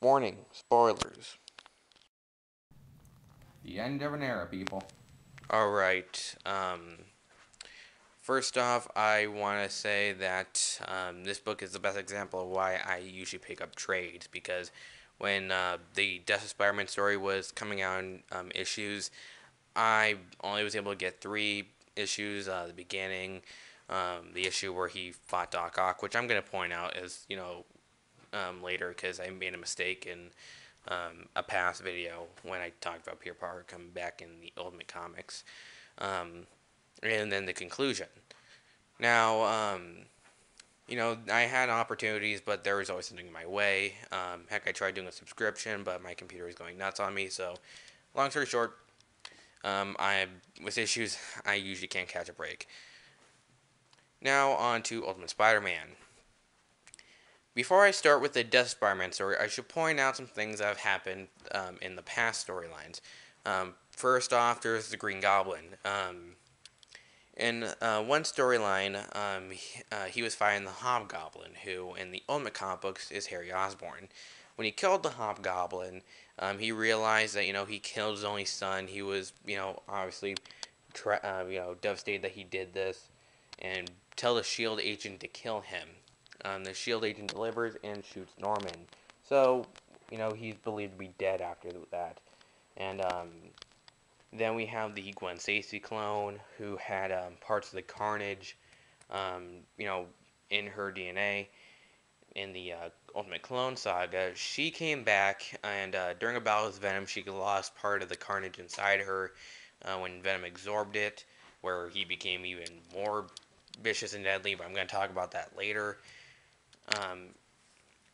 Warning, spoilers. The end of an era, people. Alright, first off, I want to say that this book is the best example of why I usually pick up trades, because when the Death of Spider-Man story was coming out in issues, I only was able to get 3 issues, the beginning, the issue where he fought Doc Ock, which I'm going to point out as, later, because I made a mistake in a past video when I talked about Peter Parker coming back in the Ultimate Comics, um, and then the conclusion. Now, I had opportunities, but there was always something in my way. Heck, I tried doing a subscription, but my computer was going nuts on me. So, long story short, I with issues, I usually can't catch a break. Now, on to Ultimate Spider-Man. Before I start with the Death Spider-Man story, I should point out some things that have happened in the past storylines. First off, there's the Green Goblin. In one storyline, he was fighting the Hobgoblin, who in the Ultimate comic books is Harry Osborn. When he killed the Hobgoblin, he realized that he killed his only son. He was obviously devastated that he did this, and tell the Shield agent to kill him. The Shield agent delivers and shoots Norman. So he's believed to be dead after that, and then we have the Gwen Stacy clone who had parts of the Carnage, you know, in her DNA in the Ultimate Clone Saga. She came back, and during a battle with Venom, she lost part of the Carnage inside her when Venom absorbed it, where he became even more vicious and deadly. But I'm going to talk about that later um,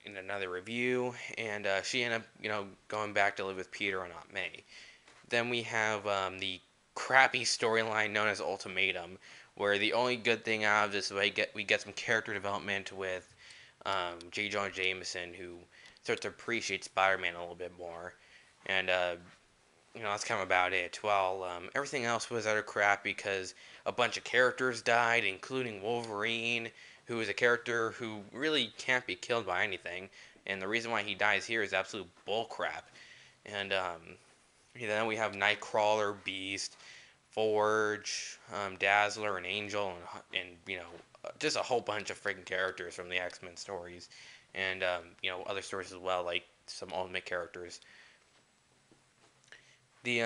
in another review. And she ended up, going back to live with Peter and Aunt May. Then we have the crappy storyline known as Ultimatum, where the only good thing out of this is we get some character development with J. Jonah Jameson, who starts to appreciate Spider-Man a little bit more, and that's kind of about it. Well, everything else was utter crap because a bunch of characters died, including Wolverine, who is a character who really can't be killed by anything, and the reason why he dies here is absolute bullcrap. And then we have Nightcrawler, Beast, Forge, Dazzler, and Angel, and just a whole bunch of freaking characters from the X-Men stories, and other stories as well, like some Ultimate characters. The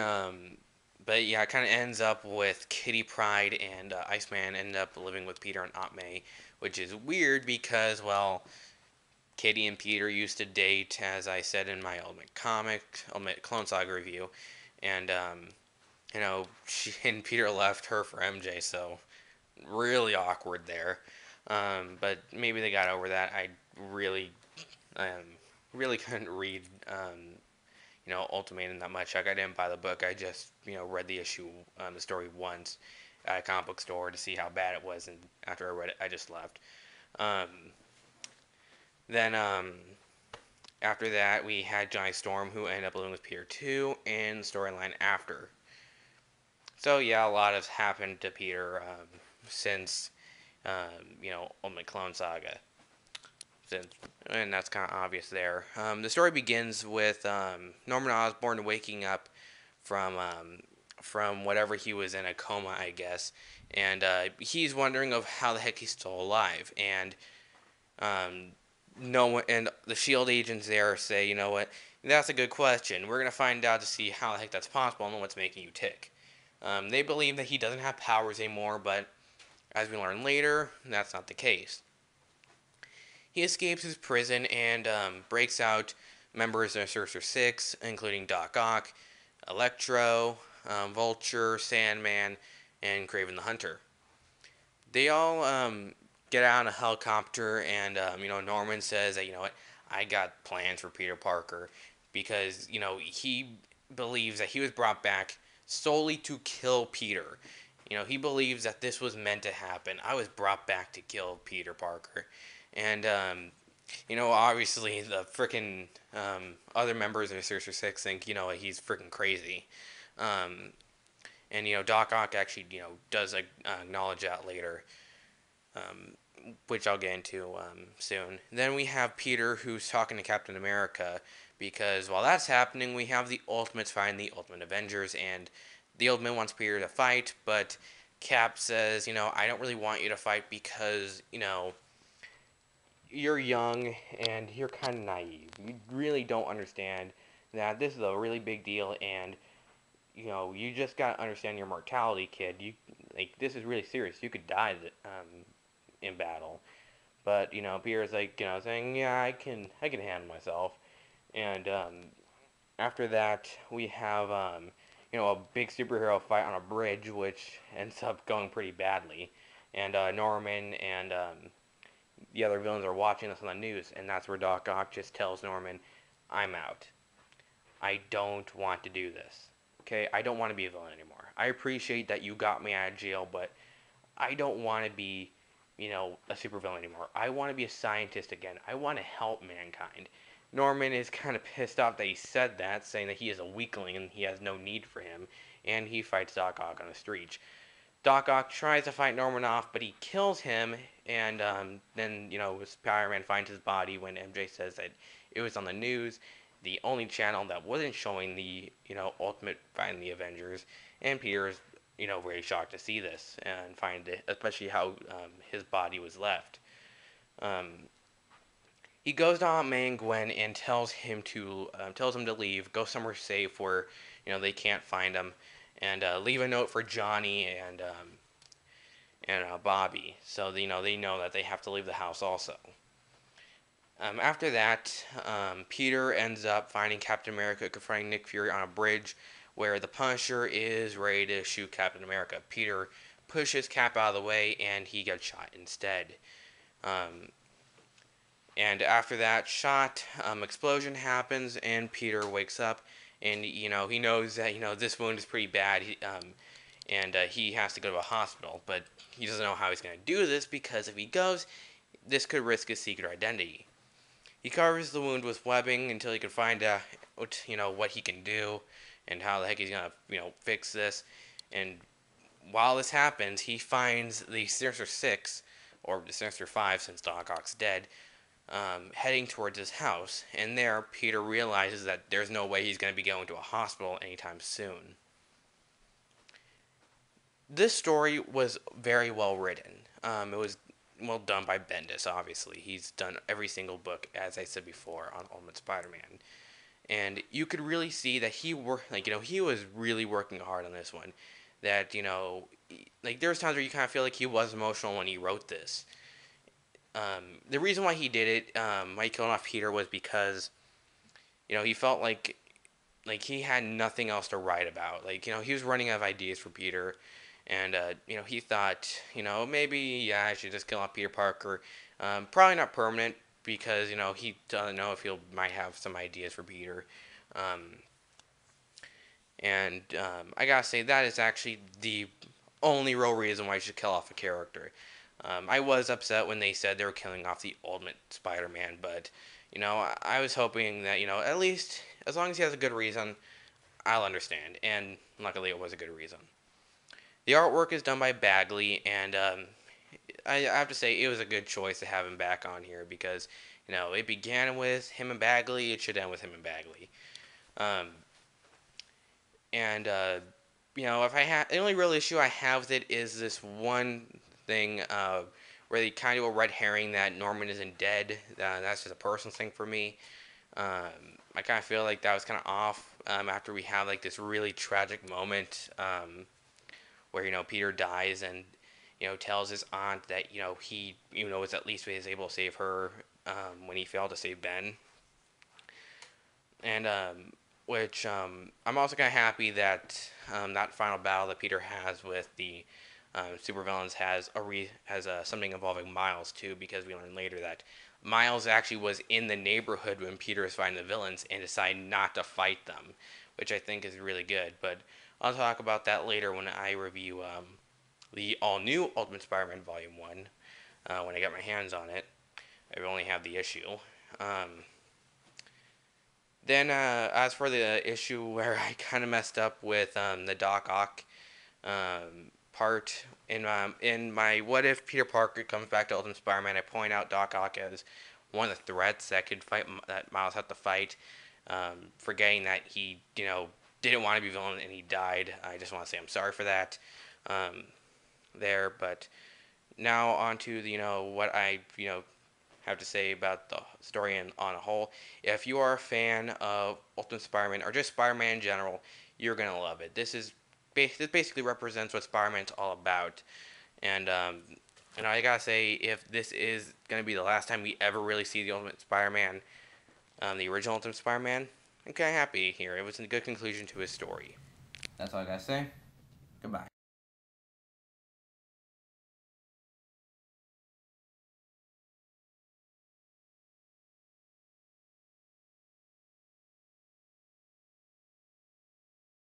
but yeah, it kind of ends up with Kitty Pryde and Iceman end up living with Peter and Aunt May, which is weird because, well, Kitty and Peter used to date, as I said in my Ultimate Clone Saga review, and she and Peter left her for MJ, so really awkward there. But maybe they got over that. I really, really couldn't read, Ultimatum that much. Like, I didn't buy the book. I just, read the issue, the story once at a comic book store to see how bad it was, and after I read it, I just left. Um, then after that, we had Johnny Storm, who ended up living with Peter too, in the storyline after. So yeah, a lot has happened to Peter since Ultimate Clone Saga. Since, and that's kind of obvious there. The story begins with Norman Osborn waking up from whatever he was in, a coma, I guess, and he's wondering of how the heck he's still alive. And um, no one, and the Shield agents there say, you know what, that's a good question. We're gonna find out to see how the heck that's possible and what's making you tick. They believe that he doesn't have powers anymore, but as we learn later, that's not the case. He escapes his prison and breaks out members of Sorcerer Six, including Doc Ock, Electro, Vulture, Sandman, and Craven the Hunter. They all get out on a helicopter, and Norman says that, what, I got plans for Peter Parker, because he believes that he was brought back solely to kill Peter. He believes that this was meant to happen. I was brought back to kill Peter Parker, and obviously the freaking other members of Sorcerer Six think he's freaking crazy. Um, and Doc Ock actually does acknowledge that later, um, which I'll get into soon. Then we have Peter, who's talking to Captain America because while that's happening, we have the Ultimates fighting the Ultimate Avengers, and the Ultimate wants Peter to fight, but Cap says, I don't really want you to fight because, you're young and you're kind of naive. You really don't understand that this is a really big deal, and you just gotta understand your mortality, kid. This is really serious. You could die in battle. But Peter's like saying, yeah, I can handle myself. And after that, we have a big superhero fight on a bridge, which ends up going pretty badly. And Norman and the other villains are watching this on the news, and that's where Doc Ock just tells Norman, "I'm out. I don't want to do this. Okay, I don't want to be a villain anymore. I appreciate that you got me out of jail, but I don't want to be, a supervillain anymore. I want to be a scientist again. I want to help mankind." Norman is kind of pissed off that he said that, saying that he is a weakling and he has no need for him, and he fights Doc Ock on the street. Doc Ock tries to fight Norman off, but he kills him, and then, Spider-Man finds his body when MJ says that it was on the news, the only channel that wasn't showing the, Ultimate fighting the Avengers, and Peter's, very shocked to see this and find it, especially how his body was left. Um, he goes to Aunt May and Gwen and tells him to leave, go somewhere safe where they can't find him, and leave a note for Johnny and Bobby, so they know that they have to leave the house also. After that, Peter ends up finding Captain America confronting Nick Fury on a bridge where the Punisher is ready to shoot Captain America. Peter pushes Cap out of the way and he gets shot instead. Um, and after that shot, explosion happens and Peter wakes up, and he knows that this wound is pretty bad. And he has to go to a hospital, but he doesn't know how he's going to do this because if he goes, this could risk his secret identity. He covers the wound with webbing until he can find out, what he can do and how the heck he's gonna, fix this. And while this happens, he finds the Sinister Six, or the Sinister Five, since Doc Ock's dead, heading towards his house. And there, Peter realizes that there's no way he's gonna be going to a hospital anytime soon. This story was very well written. It was well done by Bendis, obviously. He's done every single book, as I said before, on Ultimate Spider-Man. And you could really see that he was really working hard on this one. That, there was times where you kind of feel like he was emotional when he wrote this. The reason why he did it, why he killed off Peter, was because, he felt like he had nothing else to write about. He was running out of ideas for Peter, and he thought, maybe yeah, I should just kill off Peter Parker. Probably not permanent because he doesn't know if he might have some ideas for Peter. Um, and I gotta say that is actually the only real reason why you should kill off a character. I was upset when they said they were killing off the Ultimate Spider-Man, but I was hoping that at least as long as he has a good reason, I'll understand. And luckily, it was a good reason. The artwork is done by Bagley, and I have to say it was a good choice to have him back on here because it began with him and Bagley, it should end with him and Bagley. Um, and if I have the only real issue I have with it is this one thing where they kind of a red herring that Norman isn't dead. That's just a personal thing for me. I kind of feel like that was kind of off after we have this really tragic moment where Peter dies and tells his aunt that he was at least was able to save her when he failed to save Ben, and which I'm also kind of happy that that final battle that Peter has with the supervillains has something involving Miles too, because we learn later that Miles actually was in the neighborhood when Peter was fighting the villains and decided not to fight them, which I think is really good. But I'll talk about that later when I review the all-new Ultimate Spider-Man Volume 1 when I get my hands on it. I only have the issue. Um, then, as for the issue where I kind of messed up with the Doc Ock part in my What If Peter Parker comes back to Ultimate Spider-Man, I point out Doc Ock as one of the threats that could fight that Miles had to fight. forgetting that he, didn't want to be villain and he died. I just want to say I'm sorry for that. Um, there, but now on to what I have to say about the story on a whole. If you are a fan of Ultimate Spider-Man or just Spider-Man in general, you're gonna love it. This basically represents what Spider-Man's all about. And I gotta say, if this is gonna be the last time we ever really see the Ultimate Spider-Man, the original Ultimate Spider-Man, I'm kind of happy here. It was a good conclusion to his story. That's all I gotta say. Goodbye.